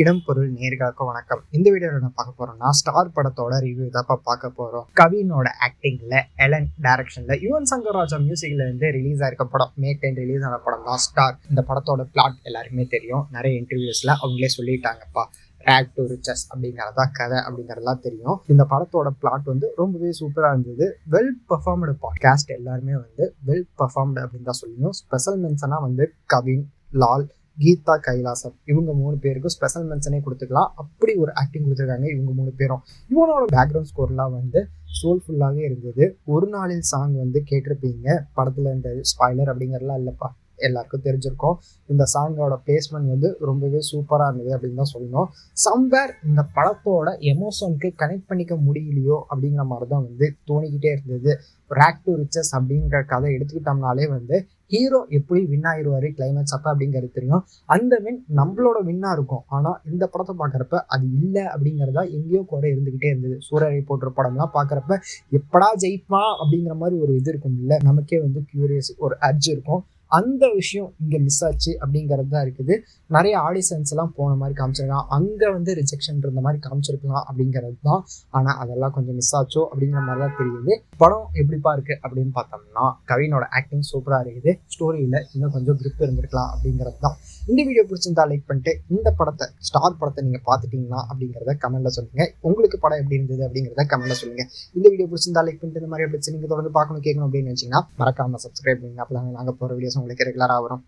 இடம் பொருள் நேர்களுக்கு வணக்கம். இந்த வீடியோவில் நான் பார்க்க போறோம்னா ஸ்டார் படத்தோட ரிவ்யூ தான் பார்க்க போறோம். கவினோட ஆக்டிங்ல, எலன் டைரக்ஷன்ல, யுவன் சங்கர் ராஜா மியூசிக்ல இருந்து ரிலீஸ் ஆயிருக்க படம். மே 10 ரிலீஸ் ஆன படம் தான் ஸ்டார். இந்த படத்தோட பிளாட் எல்லாருக்குமே தெரியும். நிறைய இன்டர்வியூஸ்ல அவங்களே சொல்லிட்டாங்கப்பா. ரேக் டு ரிச்சஸ் அப்படிங்கிறதா கதை அப்படிங்கிறதுலாம் தெரியும். இந்த படத்தோட பிளாட் ரொம்பவே சூப்பரா இருந்தது. வெல் பெர்ஃபார்ம்டு பாட்காஸ்ட் எல்லாருமே வெல் பெர்ஃபார்ம்டு அப்படின்னு தான் சொல்லணும். ஸ்பெஷல் மென்ஷனா கவின், லால், கீதா கைலாசம் இவங்க 3 பேருக்கும் ஸ்பெஷல் மென்ஷனே கொடுத்துக்கலாம். அப்படி ஒரு ஆக்டிங் கொடுத்துருக்காங்க இவங்க 3 பேரும். இவனோட பேக்ரவுண்ட் ஸ்கோர்லாம் சோல்ஃபுல்லாகவே இருந்தது. ஒரு நாளில் சாங் கேட்டிருப்பீங்க. படத்துல இந்த ஸ்பாய்லர் அப்படிங்கிறதுலாம் இல்லைப்பா, எல்லாருக்கும் தெரிஞ்சிருக்கும். இந்த சாங்கோட பிளேஸ்மெண்ட் ரொம்பவே சூப்பராக இருந்தது அப்படின்னு தான் சொல்லணும். சம்வேர் இந்த படத்தோட எமோஷனுக்கு கனெக்ட் பண்ணிக்க முடியலையோ அப்படிங்கிற மாதிரி தான் தோணிக்கிட்டே இருந்தது. ரேக் டு ரிச்சஸ் அப்படிங்கிற கதை எடுத்துக்கிட்டோம்னாலே ஹீரோ எப்படி வின் ஆயிடுவாரு கிளைமேக்ஸ் அப்ப அப்படிங்கிறது தெரியும். அந்த வின் நம்மளோட வின்னா இருக்கும். ஆனா இந்த படத்தை பாக்குறப்ப அது இல்லை அப்படிங்கிறதா எங்கேயோ குறை இருந்துகிட்டே இருந்தது. சூரியரை போன்ற படம்லாம் பாக்குறப்ப எப்படா ஜெயிப்பான் அப்படிங்கிற மாதிரி ஒரு இது இருக்கும் இல்ல, நமக்கே கியூரியஸ் ஒரு அர்ஜ் இருக்கும். அந்த விஷயம் இங்க மிஸ் ஆச்சு அப்படிங்கிறது தான் இருக்குது. நிறைய ஆடிஷன்ஸ் எல்லாம் போன மாதிரி காமிச்சிருக்கான். அங்க ரிஜெக்ஷன் இருந்த மாதிரி காமிச்சிருக்கலாம் அப்படிங்கிறது தான். ஆனா அதெல்லாம் கொஞ்சம் மிஸ் ஆச்சோ அப்படிங்கிற மாதிரி தான் தெரியுது. படம் எப்படிப்பா இருக்கு அப்படின்னு பார்த்தோம்னா, கவினோட ஆக்டிங் சூப்பரா இருக்குது. ஸ்டோரியில இன்னும் கொஞ்சம் கிரிப் இருந்திருக்கலாம் அப்படிங்கிறது தான். இந்த வீடியோ பிடிச்சிருந்தா லைக் பண்ணிட்டு, இந்த படத்தை ஸ்டார் படத்தை நீங்க பாத்துட்டீங்கன்னா அப்படிங்கிறத கமெண்ட்ல சொல்லுங்க. உங்களுக்கு படம் எப்படி இருந்தது அப்படிங்கிறத கமெண்ட்ல சொல்லுங்க. இந்த வீடியோ பிடிச்சிருந்தா லைக் பண்ணிட்டு, இந்த மாதிரி எப்படி நீங்க தொடர்ந்து பார்க்கணும் கேட்கணும் அப்படின்னு நினைச்சீங்கன்னா மறக்காம சப்ஸ்கிரைப் பண்ணுங்க. அப்பதான் நாங்க போற வீடியோஸ் உங்களுக்கு ரெகுலரா வரும்.